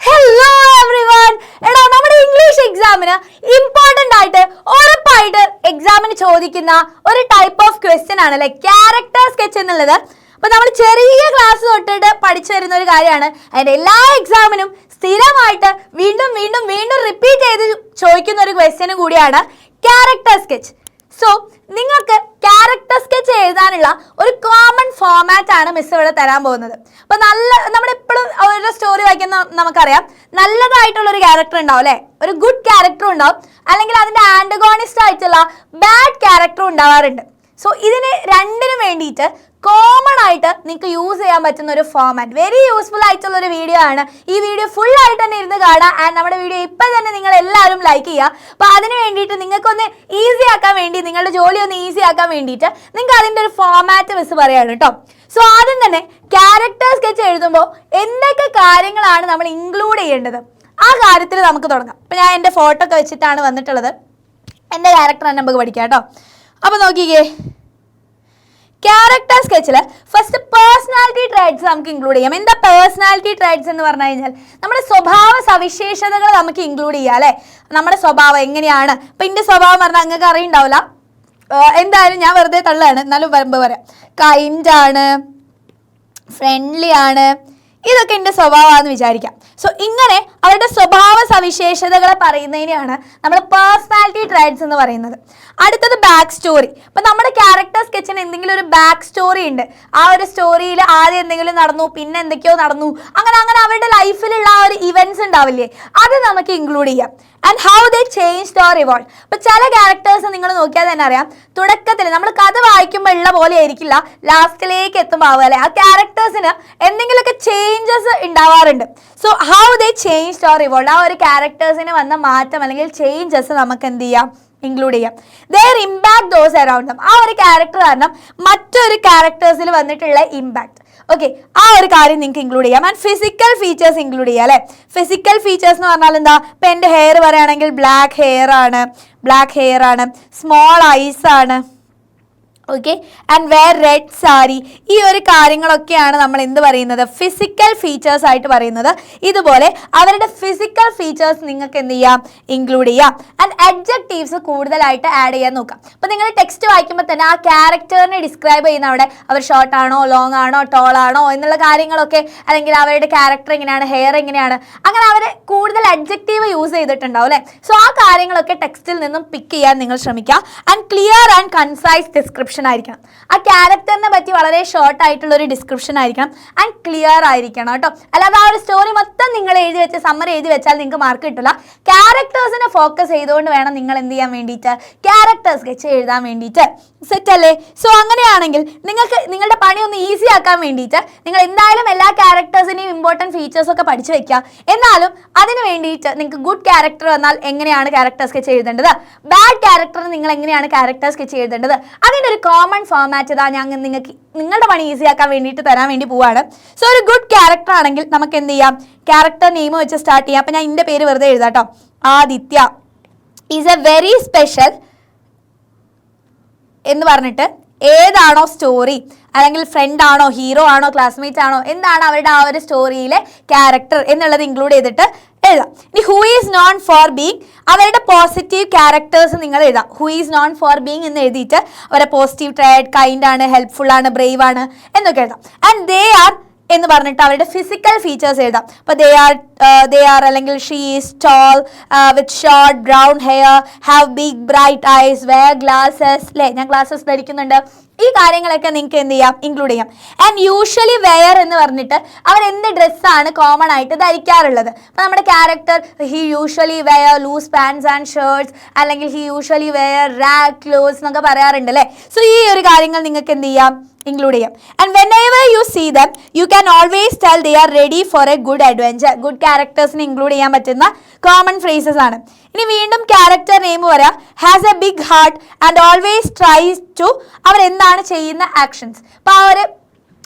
Hello everyone. എടാ നമ്മുടെ English എക്സാമിന് ഇമ്പോർട്ടന്റ് ആയിട്ട് ഉറപ്പായിട്ട് എക്സാമിന് ചോദിക്കുന്ന ഒരു ടൈപ്പ് ഓഫ് ക്വസ്റ്റ്യൻ ആണ് ക്യാരക്ടർ സ്കെച്ച് എന്നുള്ളത്. അപ്പൊ നമ്മൾ ചെറിയ ക്ലാസ് തൊട്ടിട്ട് പഠിച്ചു വരുന്ന ഒരു കാര്യമാണ്. അതിന്റെ എല്ലാ എക്സാമിനും സ്ഥിരമായിട്ട് വീണ്ടും വീണ്ടും വീണ്ടും റിപ്പീറ്റ് ചെയ്ത് ചോദിക്കുന്ന ഒരു ക്വസ്റ്റ്യനും കൂടിയാണ് ക്യാരക്ടർ സ്കെച്ച്. സോ നിങ്ങൾക്ക് ക്യാരക്ടർ സ്കെച്ച് എഴുതാനുള്ള ഒരു കോമൺ ഫോമാറ്റ് ആണ് മിസ് ഇവിടെ തരാൻ പോകുന്നത്. അപ്പൊ നമ്മളെപ്പോഴും ഒരു സ്റ്റോറി വായിക്കുന്ന നമുക്കറിയാം, നല്ലതായിട്ടുള്ള ഒരു ക്യാരക്ടർ ഉണ്ടാവും അല്ലെ, ഒരു ഗുഡ് ക്യാരക്ടർ ഉണ്ടാവും, അല്ലെങ്കിൽ അതിന്റെ ആന്റഗോണിസ്റ്റ് ആയിട്ടുള്ള ബാഡ് ക്യാരക്ടർ ഉണ്ടാവാറുണ്ട്. സോ ഇതിന് രണ്ടിനും വേണ്ടിയിട്ട് കോമൺ ആയിട്ട് നിങ്ങൾക്ക് യൂസ് ചെയ്യാൻ പറ്റുന്ന ഒരു ഫോമാറ്റ്, വെരി യൂസ്ഫുൾ ആയിട്ടുള്ള ഒരു വീഡിയോ ആണ്. ഈ വീഡിയോ ഫുൾ ആയിട്ട് തന്നെ ഇരുന്ന് കാണാം. ആൻഡ് നമ്മുടെ വീഡിയോ ഇപ്പം തന്നെ നിങ്ങൾ എല്ലാവരും ലൈക്ക് ചെയ്യുക. അപ്പോൾ അതിന് വേണ്ടിയിട്ട് നിങ്ങൾക്കൊന്ന് ഈസി ആക്കാൻ വേണ്ടി, നിങ്ങളുടെ ജോലി ഒന്ന് ഈസി ആക്കാൻ വേണ്ടിയിട്ട് നിങ്ങൾക്ക് അതിൻ്റെ ഒരു ഫോമാറ്റ് മിസ് പറയാണ് കേട്ടോ. സോ ആദ്യം തന്നെ ക്യാരക്ടർ സ്കെച്ച് എഴുതുമ്പോൾ എന്തൊക്കെ കാര്യങ്ങളാണ് നമ്മൾ ഇൻക്ലൂഡ് ചെയ്യേണ്ടത്, ആ കാര്യത്തിൽ നമുക്ക് തുടങ്ങാം. അപ്പോൾ ഞാൻ എൻ്റെ ഫോട്ടോ ഒക്കെ വെച്ചിട്ടാണ് വന്നിട്ടുള്ളത്. എൻ്റെ ക്യാരക്ടർ തന്നെ നമുക്ക് പഠിക്കാം കേട്ടോ. അപ്പോൾ നോക്കിക്കേ, ക്യാരക്ടർ സ്കെച്ചിൽ ഫസ്റ്റ് പേഴ്സണാലിറ്റി ട്രൈറ്റ്സ് നമുക്ക് ഇൻക്ലൂഡ് ചെയ്യാം. എന്താ പേഴ്സണാലിറ്റി ട്രൈറ്റ്സ് എന്ന് പറഞ്ഞു കഴിഞ്ഞാൽ നമ്മുടെ സ്വഭാവ സവിശേഷതകൾ നമുക്ക് ഇൻക്ലൂഡ് ചെയ്യാം അല്ലേ. നമ്മുടെ സ്വഭാവം എങ്ങനെയാണ്. ഇപ്പം എൻ്റെ സ്വഭാവം പറഞ്ഞാൽ നിങ്ങൾക്ക് അറിയുണ്ടാവില്ല, എന്തായാലും ഞാൻ വെറുതെ തള്ളാണ്, എന്നാലും വരുമ്പോൾ പറയാം. കൈൻഡ് ആണ്, ഫ്രണ്ട്ലി ആണ്, ഇതൊക്കെ എൻ്റെ സ്വഭാവമാണെന്ന് വിചാരിക്കാം. സോ ഇങ്ങനെ അവരുടെ സ്വഭാവ സവിശേഷതകളെ പറയുന്നതിനെയാണ് നമ്മൾ പേഴ്സണാലിറ്റി ട്രൈറ്റ്സ് എന്ന് പറയുന്നത്. അടുത്തത് ബാക്ക് സ്റ്റോറി. അപ്പം നമ്മുടെ ക്യാരക്ടർ സ്കെച്ചിന് എന്തെങ്കിലും ഒരു ബാക്ക് സ്റ്റോറി ഉണ്ട്. ആ ഒരു സ്റ്റോറിയിൽ ആദ്യം എന്തെങ്കിലും നടന്നു, പിന്നെ എന്തൊക്കെയോ നടന്നു, അങ്ങനെ അവരുടെ ലൈഫിലുള്ള ആ ഒരു ഇവന്റ്സ് ഉണ്ടാവില്ലേ, അത് നമുക്ക് ഇൻക്ലൂഡ് ചെയ്യാം. And how they change or evolve. ഇപ്പം ചില ക്യാരക്ടേഴ്സ് നിങ്ങൾ നോക്കിയാൽ തന്നെ അറിയാം, തുടക്കത്തിൽ നമ്മൾ കഥ വായിക്കുമ്പോൾ ഉള്ള പോലെ ആയിരിക്കില്ല ലാസ്റ്റിലേക്ക് എത്തുമ്പോൾ ആവുക അല്ലേ. ആ ക്യാരക്ടേഴ്സിന് എന്തെങ്കിലുമൊക്കെ ചേഞ്ചസ് ഉണ്ടാവാറുണ്ട്. So how they change or evolve, ആ ഒരു ക്യാരക്ടേഴ്സിന് വന്ന മാറ്റം അല്ലെങ്കിൽ ചേഞ്ചസ് നമുക്ക് എന്ത് ചെയ്യാം, ഇൻക്ലൂഡ് ചെയ്യാം. Their impact those around them, ആ ഒരു ക്യാരക്ടർ കാരണം മറ്റൊരു ക്യാരക്ടേഴ്സിൽ വന്നിട്ടുള്ള ഇമ്പാക്ട്. ഓക്കെ, ആ ഒരു കാര്യം നിങ്ങൾക്ക് ഇൻക്ലൂഡ് ചെയ്യാം. ആൻഡ് ഫിസിക്കൽ ഫീച്ചേഴ്സ് ഇൻക്ലൂഡ് ചെയ്യാം അല്ലേ. ഫിസിക്കൽ ഫീച്ചേഴ്സ് എന്ന് പറഞ്ഞാൽ എന്താ, ഇപ്പം എൻ്റെ ഹെയർ പറയുകയാണെങ്കിൽ ബ്ലാക്ക് ഹെയർ ആണ്, സ്മോൾ ഐസ് ആണ്, okay, and wear red sari. ഈ ഒരു കാര്യങ്ങളൊക്കെയാണ് നമ്മൾ എന്ത് പറയുന്നത്, ഫിസിക്കൽ ഫീച്ചേഴ്സ് ആയിട്ട് പറയുന്നത്. ഇതുപോലെ അവരുടെ ഫിസിക്കൽ ഫീച്ചേഴ്സ് നിങ്ങൾക്ക് എന്ത് ചെയ്യാം, ഇൻക്ലൂഡ് ചെയ്യാം. ആൻഡ് അഡ്ജക്റ്റീവ്സ് കൂടുതലായിട്ട് ആഡ് ചെയ്യാൻ നോക്കാം. അപ്പോൾ നിങ്ങൾ ടെക്സ്റ്റ് വായിക്കുമ്പോൾ തന്നെ ആ ക്യാരക്ടറിനെ ഡിസ്ക്രൈബ് ചെയ്യുന്ന അവിടെ അവർ ഷോർട്ട് ആണോ, ലോങ് ആണോ, ടോൾ ആണോ എന്നുള്ള കാര്യങ്ങളൊക്കെ, അല്ലെങ്കിൽ അവരുടെ ക്യാരക്ടർ എങ്ങനെയാണ്, ഹെയർ എങ്ങനെയാണ്, അങ്ങനെ അവർ കൂടുതൽ അഡ്ജക്റ്റീവ് യൂസ് ചെയ്തിട്ടുണ്ടാവും അല്ലേ. സോ ആ കാര്യങ്ങളൊക്കെ ടെക്സ്റ്റിൽ നിന്നും പിക്ക് ചെയ്യാൻ നിങ്ങൾ ശ്രമിക്കുക. And clear and concise description ആയിരിക്കണം. ആ ക്യാരക്ടറിനെ പറ്റി വളരെ ഷോർട്ട് ആയിട്ടുള്ള ഒരു ഡിസ്ക്രിപ്ഷൻ ആയിരിക്കണം. ആൻഡ് ക്ലിയർ ആയിരിക്കണം കേട്ടോ. അല്ലാതെ ആ ഒരു സ്റ്റോറി മൊത്തം നിങ്ങൾ എഴുതി വെച്ച് സമ്മറി എഴുതി വെച്ചാൽ നിങ്ങൾക്ക് മാർക്ക് കിട്ടില്ല. ക്യാരക്ടേഴ്സിനെ ഫോക്കസ് ചെയ്തുകൊണ്ട് വേണം നിങ്ങൾ എന്ത് ചെയ്യാൻ വേണ്ടിയിട്ട്, ക്യാരക്ടർ സ്കെച്ച് എഴുതാൻ വേണ്ടിയിട്ട്. സെറ്റ് അല്ലേ. സോ അങ്ങനെയാണെങ്കിൽ നിങ്ങൾക്ക് നിങ്ങളുടെ പണി ഒന്ന് ഈസി ആക്കാൻ വേണ്ടിയിട്ട് നിങ്ങൾ എന്തായാലും എല്ലാ ക്യാരക്ടേഴ്സിനെയും ഇമ്പോർട്ടൻറ്റ് ഫീച്ചേഴ്സ് ഒക്കെ പഠിച്ചു വെക്കുക. എന്നാലും അതിന് വേണ്ടിയിട്ട് നിങ്ങൾക്ക് ഗുഡ് ക്യാരക്ടർ വന്നാൽ എങ്ങനെയാണ് ക്യാരക്ടർ സ്കെച്ച് എഴുതേണ്ടത്, ബാഡ് ക്യാരക്ടറിന് നിങ്ങൾ എങ്ങനെയാണ് ക്യാരക്ടർ സ്കെച്ച് എഴുതേണ്ടത്, അതിൻ്റെ ഒരു കോമൺ ഫോമാറ്റ് ഇതാ ഞാൻ നിങ്ങൾക്ക് നിങ്ങളുടെ പണി ഈസി ആക്കാൻ വേണ്ടിയിട്ട് തരാൻ വേണ്ടി പോവാണ്. സോ ഒരു ഗുഡ് ക്യാരക്ടർ ആണെങ്കിൽ നമുക്ക് എന്ത് ചെയ്യാം, ക്യാരക്ടർ നെയിം വെച്ച് സ്റ്റാർട്ട് ചെയ്യാം. അപ്പം ഞാൻ എൻ്റെ പേര് വെറുതെ എഴുതാം കേട്ടോ. Aditya is A very special എന്ന് പറഞ്ഞിട്ട് ഏതാണോ സ്റ്റോറി, അല്ലെങ്കിൽ ഫ്രണ്ട് ആണോ, ഹീറോ ആണോ, ക്ലാസ്മേറ്റ് ആണോ, എന്താണ് അവരുടെ ആ ഒരു സ്റ്റോറിയിലെ ക്യാരക്ടർ എന്നുള്ളത് ഇൻക്ലൂഡ് ചെയ്തിട്ട് എഴുതാം. ഇനി who is known for being, അവരുടെ പോസിറ്റീവ് ക്യാരക്ടേഴ്സ് നിങ്ങൾ എഴുതാം. Who is known for being എന്ന് എഴുതിയിട്ട് അവരുടെ പോസിറ്റീവ് ട്രൈഡ്, കൈൻഡ് ആണ്, ഹെൽപ്ഫുൾ ആണ്, ബ്രേവ് ആണ് എന്നൊക്കെ എഴുതാം. ആൻഡ് ദേ ആർ എന്ന് പറഞ്ഞിട്ട് അവരുടെ ഫിസിക്കൽ ഫീച്ചേഴ്സ് എഴുതാം. അപ്പോൾ ദേ ആർ അല്ലെങ്കിൽ she is tall with short brown hair, have big bright eyes, wear glasses അല്ലേ, ഞാൻ ഗ്ലാസസ് ധരിക്കുന്നുണ്ട്. ഈ കാര്യങ്ങളൊക്കെ നിങ്ങൾക്ക് എന്ത് ചെയ്യാം, ഇൻക്ലൂഡ് ചെയ്യാം. ആൻഡ് യൂഷ്വലി വെയർ എന്ന് പറഞ്ഞിട്ട് അവർ എന്ത് ഡ്രസ്സാണ് കോമൺ ആയിട്ട് ധരിക്കാറുള്ളത്. അപ്പോൾ നമ്മുടെ character he usually wear loose pants and shirts, അല്ലെങ്കിൽ he usually wear rag clothes എന്നൊക്കെ പറയാറുണ്ട് അല്ലേ. സോ ഈ ഒരു കാര്യങ്ങൾ നിങ്ങൾക്ക് എന്ത് ചെയ്യാം, ഇൻക്ലൂഡ് ചെയ്യാം. And whenever you see them you can always tell they are ready for a good adventure. Good ക്യാരക്ടേഴ്സിന് ഇൻക്ലൂഡ് ചെയ്യാൻ പറ്റുന്ന കോമൺ ഫ്രേസസ് ആണ്. ഇനി വീണ്ടും ക്യാരക്ടർ നെയിം പറയാം. Has a big heart and always tries to, അവരെന്താണ് ചെയ്യുന്ന ആക്ഷൻസ്. അപ്പോൾ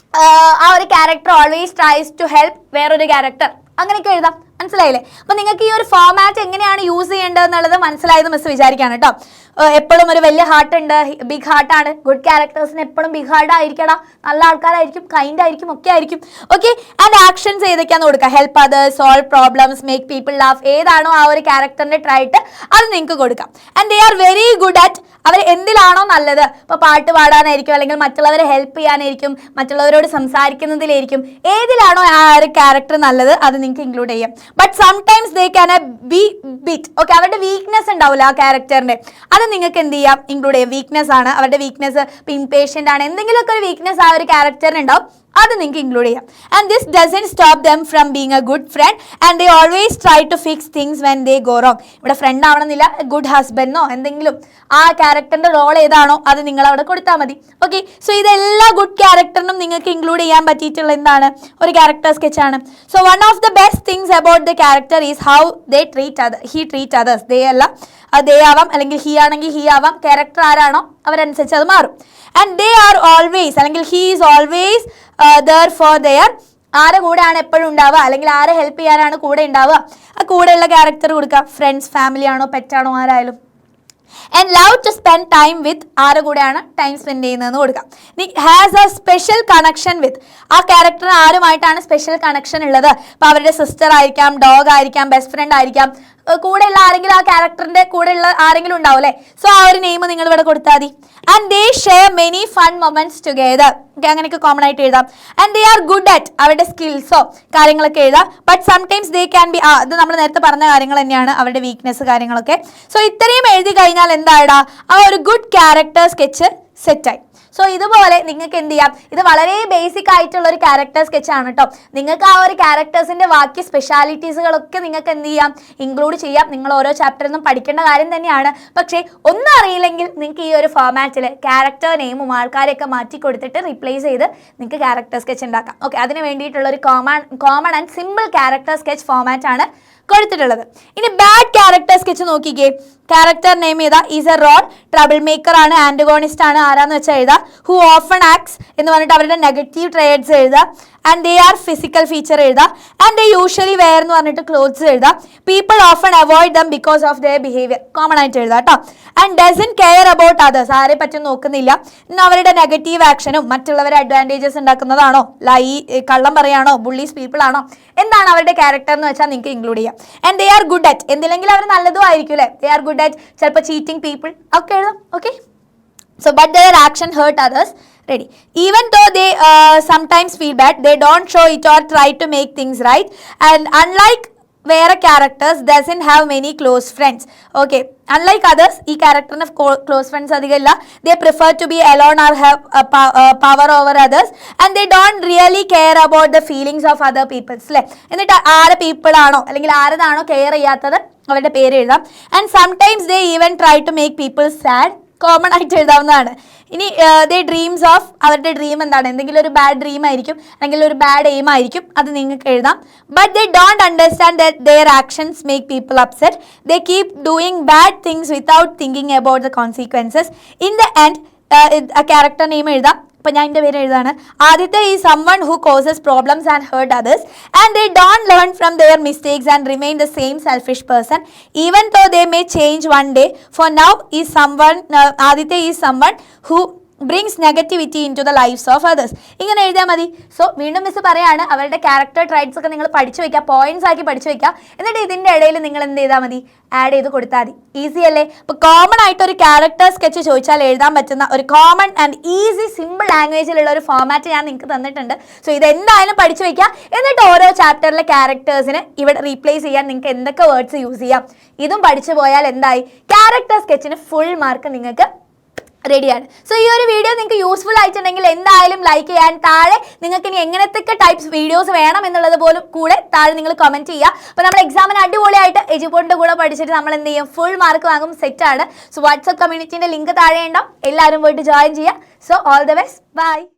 ആ ഒരു character always tries to help വേറൊരു ക്യാരക്ടർ, അങ്ങനെയൊക്കെ എഴുതാം. മനസ്സിലായില്ലേ? അപ്പൊ നിങ്ങൾക്ക് ഈ ഒരു ഫോമാറ്റ് എങ്ങനെയാണ് യൂസ് ചെയ്യേണ്ടത് എന്നുള്ളത് മനസ്സിലായത് മിസ് വിചാരിക്കാണ് കേട്ടോ. എപ്പോഴും ഒരു വലിയ ഹാർട്ട് ഉണ്ട്, ബിഗ് ഹാർട്ടാണ്. ഗുഡ് ക്യാരക്ടേഴ്സിന് എപ്പോഴും ബിഗ് ഹാർട്ട് ആയിരിക്കണം, നല്ല ആൾക്കാരായിരിക്കും, കൈൻഡ് ആയിരിക്കും, ഒക്കെ ആയിരിക്കും. ഓക്കെ, ആൻഡ് ആക്ഷൻസ് ഏതൊക്കെയാന്ന് കൊടുക്കുക. Help others, solve problems, make people laugh. ഏതാണോ ആ ഒരു ക്യാരക്ടറിന്റെ ട്രൈറ്റ് അത് നിങ്ങൾക്ക് കൊടുക്കാം. And they are very good at, അവർ എന്തിലാണോ നല്ലത്, ഇപ്പോൾ പാട്ട് പാടാനായിരിക്കും, അല്ലെങ്കിൽ മറ്റുള്ളവരെ ഹെൽപ്പ് ചെയ്യാനായിരിക്കും, മറ്റുള്ളവരോട് സംസാരിക്കുന്നതിലായിരിക്കും, ഏതിലാണോ ആ ഒരു ക്യാരക്ടർ നല്ലത് അത് നിങ്ങൾക്ക് ഇൻക്ലൂഡ് ചെയ്യാം. But sometimes they can be bit. Okay, അവരുടെ വീക്ക്നെസ് ഉണ്ടാവില്ല ആ ക്യാരക്ടറിന്റെ, അത് നിങ്ങൾക്ക് എന്ത് ചെയ്യാം, ഇൻക്ലൂഡ് ചെയ്യാം. വീക്ക്നെസ് ആണ് അവരുടെ വീക്ക്നെസ്, ഇംപേഷ്യൻ്റ് ആണ്, എന്തെങ്കിലുമൊക്കെ ഒരു വീക്ക്നെസ് ആ ഒരു ക്യാരക്ടറിന് ഉണ്ടാവും, അത് നിങ്ങൾക്ക് ഇൻക്ലൂഡ് ചെയ്യാം. And this doesn't stop them from being a good friend and they always try to fix things when they go wrong. ഇവിടെ ഫ്രണ്ട് ആവണമെന്നില്ല, ഗുഡ് ഹസ്ബൻഡോ എന്തെങ്കിലും ആ ക്യാരക്ടറിന്റെ റോൾ ഏതാണോ അത് നിങ്ങൾ അവിടെ കൊടുത്താൽ മതി. ഓക്കെ, സോ ഇതെല്ലാ ഗുഡ് ക്യാരക്ടറിനും നിങ്ങൾക്ക് ഇൻക്ലൂഡ് ചെയ്യാൻ പറ്റിയിട്ടുള്ള എന്താണ്, ഒരു ക്യാരക്ടർ സ്കെച്ച് ആണ്. So one of the best things about the character is how they he treat others. They അല്ല, ദേ ആവാം, അല്ലെങ്കിൽ ഹി ആണെങ്കിൽ ഹി ആവാം. ക്യാരക്ടർ ആരാണോ അവരനുസരിച്ച് അത് മാറും. ആൻഡ് ദേ ആർ ഓൾവേസ്, അല്ലെങ്കിൽ he is always there for their. ആരെ കൂടെയാണ് എപ്പോഴും ഉണ്ടാവുക, അല്ലെങ്കിൽ ആരെ ഹെൽപ്പ് ചെയ്യാനാണ് കൂടെ ഉണ്ടാവുക, ആ കൂടെയുള്ള ക്യാരക്ടർ കൊടുക്കുക. ഫ്രണ്ട്സ്, ഫാമിലി ആണോ, പെറ്റാണോ, ആരായാലും. And love to spend time with, ആരുടെ കൂടെയാണ് ടൈം സ്പെൻഡ് ചെയ്യുന്നതെന്ന് കൊടുക്കാം. Has a special connection with, ആ ക്യാരക്ടറിന് ആരുമായിട്ടാണ് സ്പെഷ്യൽ കണക്ഷൻ ഉള്ളത്. അപ്പോൾ അവരുടെ സിസ്റ്റർ ആയിരിക്കാം, ഡോഗ് ആയിരിക്കാം, ബെസ്റ്റ് ഫ്രണ്ട് ആയിരിക്കാം, കൂടെയുള്ള ആരെങ്കിലും, ആ ക്യാരക്ടറിന്റെ കൂടെയുള്ള ആരെങ്കിലും ഉണ്ടാവും അല്ലേ. സോ ആ ഒരു നെയിം നിങ്ങൾ ഇവിടെ കൊടുത്താൽ മതി. And they share many fun moments together. അങ്ങനെയൊക്കെ കോമൺ ആയിട്ട് എഴുതാം. And they are good at, അവരുടെ സ്കിൽസോ കാര്യങ്ങളൊക്കെ എഴുതാം. But sometimes they can be, ഇത് നമ്മൾ നേരത്തെ പറഞ്ഞ കാര്യങ്ങൾ തന്നെയാണ്, അവരുടെ വീക്ക്നെസ് കാര്യങ്ങളൊക്കെ. സോ ഇത്രയും എഴുതി കഴിഞ്ഞാൽ എന്താടാ, ആ ഒരു ഗുഡ് ക്യാരക്ടർ സ്കെച്ച് സെറ്റായി. സോ ഇതുപോലെ നിങ്ങൾക്ക് എന്ത് ചെയ്യാം, ഇത് വളരെ ബേസിക് ആയിട്ടുള്ള ഒരു ക്യാരക്ടർ സ്കെച്ച് ആണ് കേട്ടോ. നിങ്ങൾക്ക് ആ ഒരു ക്യാരക്ടേഴ്സിന്റെ ബാക്കി സ്പെഷ്യാലിറ്റീസുകളൊക്കെ നിങ്ങൾക്ക് എന്ത് ചെയ്യാം, ഇൻക്ലൂഡ് ചെയ്യാം. നിങ്ങൾ ഓരോ ചാപ്റ്ററിൽ നിന്നും പഠിക്കേണ്ട കാര്യം തന്നെയാണ്. പക്ഷേ ഒന്നും അറിയില്ലെങ്കിൽ നിങ്ങൾക്ക് ഈ ഒരു ഫോമാറ്റിൽ ക്യാരക്ടർ നെയിമും ആൾക്കാരെയൊക്കെ മാറ്റി കൊടുത്തിട്ട് റീപ്ലേസ് ചെയ്ത് നിങ്ങൾക്ക് ക്യാരക്ടർ സ്കെച്ച് ഉണ്ടാക്കാം. ഓക്കെ, അതിന് വേണ്ടിയിട്ടുള്ള ഒരു common and simple character sketch format ആണ് കൊടുത്തിട്ടുള്ളത്. ഇനി ബാഡ് ക്യാരക്ടർ സ്കെച്ച് നോക്കിക്കേ. ക്യാരക്ടർ നെയിം ചെയ്താ is A road, trouble maker ആണ്, ആന്റഗോണിസ്റ്റ് ആണ്, ആരാന്ന് വെച്ചാൽ എഴുതാ. ഹു ഓഫൺ ആക്ട്സ് എന്ന് പറഞ്ഞിട്ട് അവരുടെ നെഗറ്റീവ് ട്രേഡ്സ് എഴുതാ. And they are physical feature എഴുതാ. ആൻഡ് ദേ യൂഷ്വലി വെയർ എന്ന് പറഞ്ഞിട്ട് ക്ലോത്ത്സ് എഴുതാ. People often avoid them because of their behaviour, common ആയിട്ട് എഴുതാം കേട്ടോ. And doesn't care about others, ആരെ പറ്റും നോക്കുന്നില്ല. ഇന്ന് അവരുടെ നെഗറ്റീവ് ആക്ഷനും മറ്റുള്ളവരെ അഡ്വാൻറ്റേജസ് ഉണ്ടാക്കുന്നതാണോ, കള്ളം പറയാണോ, ബുള്ളീസ് പീപ്പിൾ ആണോ, എന്താണ് അവരുടെ ക്യാരക്ടർ എന്ന് വെച്ചാൽ നിങ്ങൾക്ക് ഇൻക്ലൂഡ് ചെയ്യാം. And they are good at, എന്തിലെങ്കിലും അവർ നല്ലതും ആയിരിക്കും അല്ലേ. ദേ ആർ ഗുഡ് അറ്റ് ചിലപ്പോൾ ചീറ്റിംഗ് പീപ്പിൾ ഒക്കെ എഴുതാം. Okay, so but their action hurt others. Ready, even though they sometimes feel bad, they don't show it or try to make things right. And unlike വേറെ characters doesn't have many close friends. Okay, unlike others, ഈ ക്യാരക്ടറിന് close friends അധികം ഇല്ല. They prefer to be alone or have power over others and they don't really care about the feelings of other people. അല്ലേ, എന്നിട്ട് ആരെ people ആണോ അല്ലെങ്കിൽ ആരതാണോ care ചെയ്യാത്തത് അവരുടെ പേര് എഴുതാം. And sometimes they even try to make people sad, common ആയിട്ട് എഴുതാവുന്നതാണ്. ഇനി ദേ ഡ്രീംസ് ഓഫ്, അവരുടെ ഡ്രീം എന്താണ്, എന്തെങ്കിലും ഒരു ബാഡ് ഡ്രീം ആയിരിക്കും അല്ലെങ്കിൽ ഒരു ബാഡ് എയിം ആയിരിക്കും, അത് നിങ്ങൾക്ക് എഴുതാം. But they don't understand that there actions make people upset. They keep doing bad things without thinking about the consequences. In the end character name എഴുതാം. അപ്പോൾ ഞാൻ എൻ്റെ പേര് എഴുതാണ്. ആദ്യത്തെ ഈ someone who causes problems and hurt others and they don't learn from their mistakes and remain the same selfish person even though they may change one day. For now is someone ആദ്യത്തെ is someone who brings negativity in to the lives of others. ഇങ്ങനെ എഴുതിയാൽ മതി. So വീണ്ടും miss പറയാണ്, അവരുടെ character traits ഒക്കെ നിങ്ങൾ പഠിച്ചു വെക്കുക, പോയിന്റ്സ് ആക്കി പഠിച്ചു വെക്കുക. എന്നിട്ട് ഇതിൻ്റെ ഇടയിൽ നിങ്ങൾ എന്ത് ചെയ്താൽ മതി, ആഡ് ചെയ്ത് കൊടുത്താൽ മതി. ഈസി അല്ലേ? അപ്പോൾ കോമൺ ആയിട്ട് ഒരു ക്യാരക്ടർ സ്കെച്ച് ചോദിച്ചാൽ എഴുതാൻ പറ്റുന്ന ഒരു കോമൺ ആൻഡ് ഈസി സിമ്പിൾ ലാംഗ്വേജിലുള്ള ഒരു ഫോമാറ്റ് ഞാൻ നിങ്ങൾക്ക് തന്നിട്ടുണ്ട്. സോ ഇതെന്തായാലും പഠിച്ചു വെക്കുക. എന്നിട്ട് ഓരോ ചാപ്റ്ററിലെ ക്യാരക്ടേഴ്സിന് ഇവിടെ റീപ്ലേസ് ചെയ്യാൻ നിങ്ങൾക്ക് എന്തൊക്കെ വേർഡ്സ് യൂസ് ചെയ്യാം, ഇതും പഠിച്ചു പോയാൽ എന്തായി, ക്യാരക്ടർ സ്കെച്ചിന് ഫുൾ മാർക്ക് നിങ്ങൾക്ക് റെഡിയാണ്. സോ ഈ ഒരു വീഡിയോ നിങ്ങൾക്ക് യൂസ്ഫുൾ ആയിട്ടുണ്ടെങ്കിൽ എന്തായാലും ലൈക്ക് ചെയ്യാൻ, താഴെ നിങ്ങൾക്ക് ഇനി എങ്ങനത്തെ ടൈപ്സ് വീഡിയോസ് വേണം എന്നുള്ളത് പോലും കൂടെ താഴെ നിങ്ങൾ കമൻറ്റ് ചെയ്യുക. അപ്പോൾ നമ്മൾ എക്സാമിന് അടിപൊളിയായിട്ട് എജുപോർട്ടിൻ്റെ കൂടെ പഠിച്ചിട്ട് നമ്മൾ എന്ത് ചെയ്യും, ഫുൾ മാർക്ക് വാങ്ങും. സെറ്റാണ്. സോ വാട്സ്ആപ്പ് കമ്മ്യൂണിറ്റീൻ്റെ ലിങ്ക് താഴെ ഉണ്ടാവും, എല്ലാവരും പോയിട്ട് ജോയിൻ ചെയ്യുക. So all the best, by.